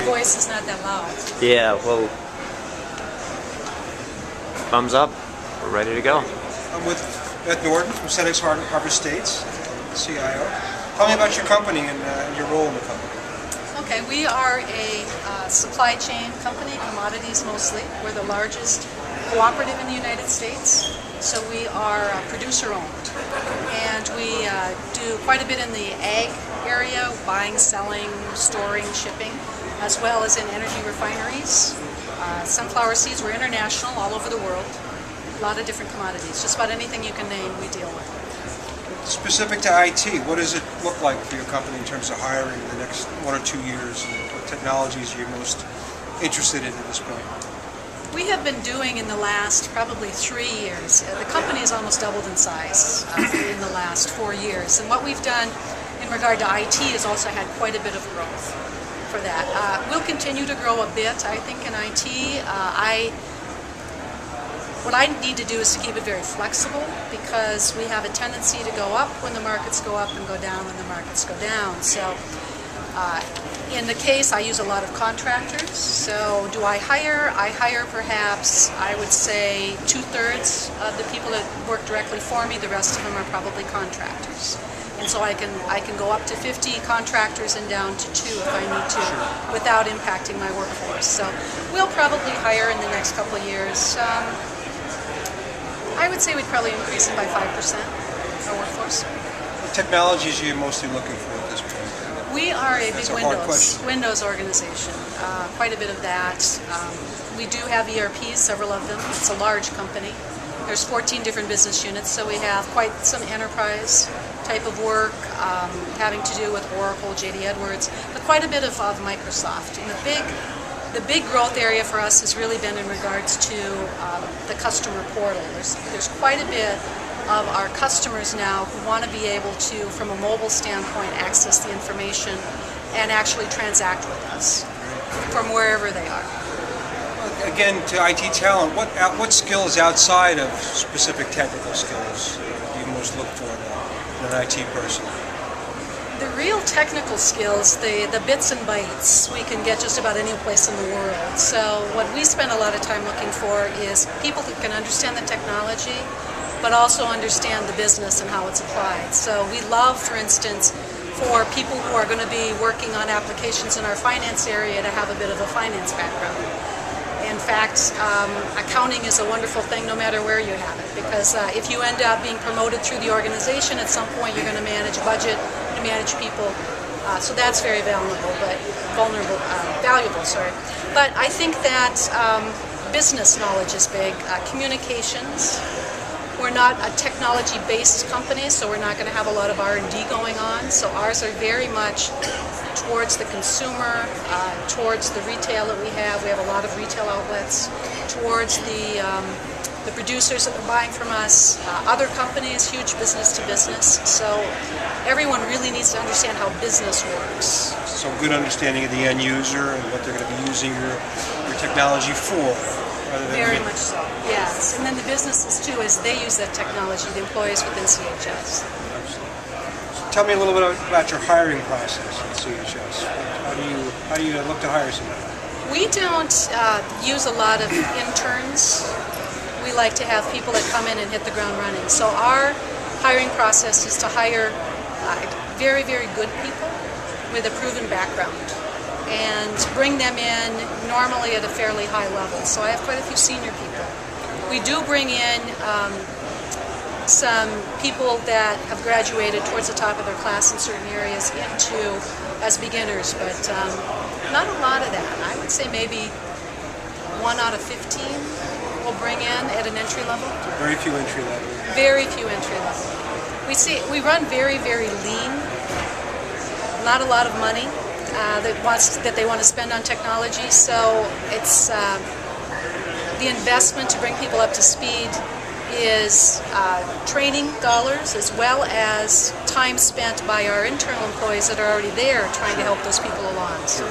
voice is not that loud. Yeah, well, thumbs up. We're ready to go. I'm with Beth Nordin from Senex Harbor States, CIO. Tell me about your company and your role in the company. Okay, we are a supply chain company, commodities mostly. We're the largest cooperative in the United States, so we are producer-owned. And we do quite a bit in the ag area, buying, selling, storing, shipping, as well as in energy refineries. Sunflower seeds, we're international, all over the world. A lot of different commodities. Just about anything you can name, we deal with. Specific to IT, what does it look like for your company in terms of hiring in the next 1 or 2 years? And what technologies are you most interested in at this point? We have been doing in the last probably 3 years. The company has almost doubled in size in the last 4 years. And what we've done in regard to IT has also had quite a bit of growth for that. We'll continue to grow a bit, I think, in IT. What I need to do is to keep it very flexible, because we have a tendency to go up when the markets go up and go down when the markets go down. So in the case, I use a lot of contractors. So do I hire? I hire perhaps, I would say, 2/3 of the people that work directly for me. The rest of them are probably contractors. And so I can go up to 50 contractors and down to 2 if I need to, without impacting my workforce. So we'll probably hire in the next couple of years. I would say we'd probably increase it by 5%, our workforce. What technologies are you mostly looking for at this point? We are a big That's Windows organization, quite a bit of that. We do have ERPs, several of them. It's a large company. There's 14 different business units, so we have quite some enterprise type of work, having to do with Oracle, JD Edwards, but quite a bit of Microsoft. And the big growth area for us has really been in regards to the customer portal. There's quite a bit of our customers now who want to be able to, from a mobile standpoint, access the information and actually transact with us from wherever they are. Again, to IT talent, what skills outside of specific technical skills do you most look for in an IT person? The real technical skills, the bits and bytes, we can get just about any place in the world. So what we spend a lot of time looking for is people that can understand the technology, but also understand the business and how it's applied. So we love, for instance, for people who are going to be working on applications in our finance area to have a bit of a finance background. In fact, accounting is a wonderful thing no matter where you have it, because if you end up being promoted through the organization, at some point you're going to manage a budget, manage people, so that's very valuable. But I think that business knowledge is big. Communications. We're not a technology-based company, so we're not going to have a lot of R&D going on. So ours are very much towards the consumer, towards the retail that we have. We have a lot of retail outlets, towards the producers that are buying from us, other companies, huge business to business. So everyone really needs to understand how business works. So good understanding of the end user and what they're going to be using your technology for. Very much so, yes. And then the businesses too, as they use that technology, the employees within CHS. So tell me a little bit about your hiring process at CHS. How do you look to hire somebody? We don't use a lot of interns. We like to have people that come in and hit the ground running. So our hiring process is to hire very, very good people with a proven background and bring them in normally at a fairly high level. So I have quite a few senior people. We do bring in some people that have graduated towards the top of their class in certain areas as beginners, but not a lot of that. I would say maybe 1 out of 15 we'll bring in at an entry level. Very few entry level. Very few entry level. We run very, very lean. Not a lot of money that they want to spend on technology. So it's the investment to bring people up to speed is training dollars as well as time spent by our internal employees that are already there trying to help those people along. So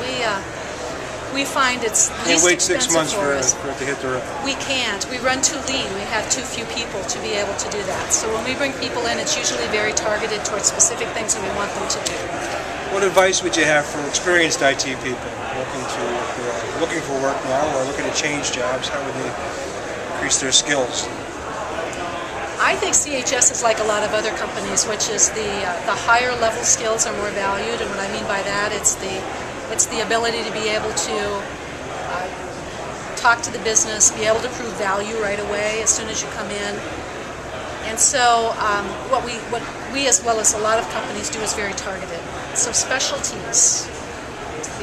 we find it's least wait 6 expensive months for it us. to hit the road. We can't. We run too lean. We have too few people to be able to do that. So when we bring people in, it's usually very targeted towards specific things that we want them to do. What advice would you have for experienced IT people? looking for work now or looking to change jobs? How would they increase their skills? I think CHS is like a lot of other companies, which is the higher level skills are more valued, and what I mean by that, it's the ability to be able to talk to the business, be able to prove value right away as soon as you come in. And so what we as well as a lot of companies do is very targeted. So specialties.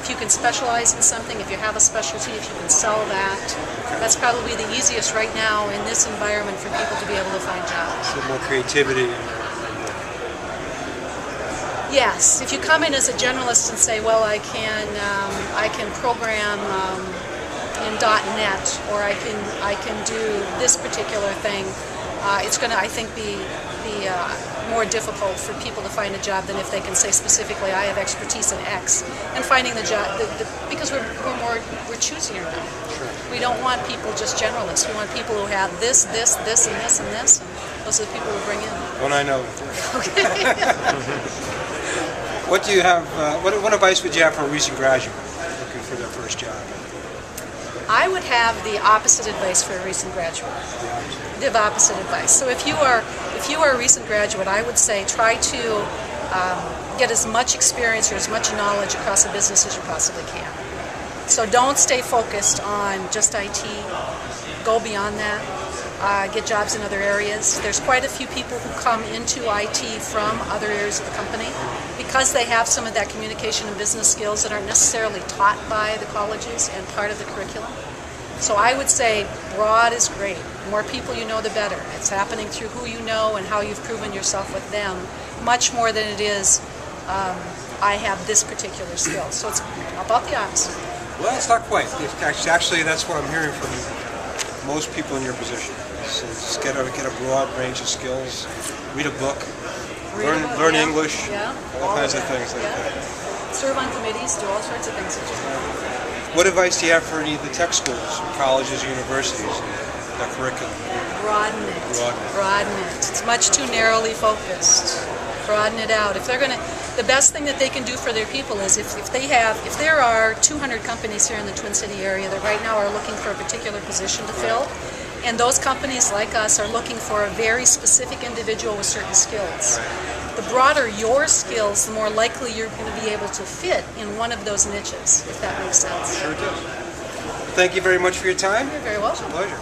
If you can specialize in something, if you have a specialty, if you can sell that, that's probably the easiest right now in this environment for people to be able to find jobs. So more creativity. Yes, if you come in as a generalist and say, well, I can program in .NET, or I can do this particular thing, it's going to, I think, be more difficult for people to find a job than if they can say specifically, I have expertise in X, and finding the job, because we're choosier now. Sure. We don't want people just generalists. We want people who have this, and this, and this, and this, and those are the people we bring in. One I know. Okay. What do you have? What advice would you have for a recent graduate looking for their first job? I would have the opposite advice for a recent graduate. The opposite advice. So if you are a recent graduate, I would say try to get as much experience or as much knowledge across a business as you possibly can. So don't stay focused on just IT. Go beyond that. Get jobs in other areas. There's quite a few people who come into IT from other areas of the company because they have some of that communication and business skills that aren't necessarily taught by the colleges and part of the curriculum. So I would say broad is great. The more people you know, the better. It's happening through who you know and how you've proven yourself with them, much more than it is, I have this particular skill. So it's about the opposite. Well, it's not quite. Actually, that's what I'm hearing from most people in your position. Is get a broad range of skills, read a book, learn yeah. English, yeah. all kinds of things like yeah. that. Serve on committees, do all sorts of things. What advice do you have for any of the tech schools, colleges, universities, their curriculum? Broaden it. Broaden it. It's much too narrowly focused. Broaden it out. If they're going to, the best thing that they can do for their people is if there are 200 companies here in the Twin City area that right now are looking for a particular position to fill, and those companies like us are looking for a very specific individual with certain skills. The broader your skills, the more likely you're going to be able to fit in one of those niches, if that makes sense. Sure does. Thank you very much for your time. You're very welcome. It's a pleasure.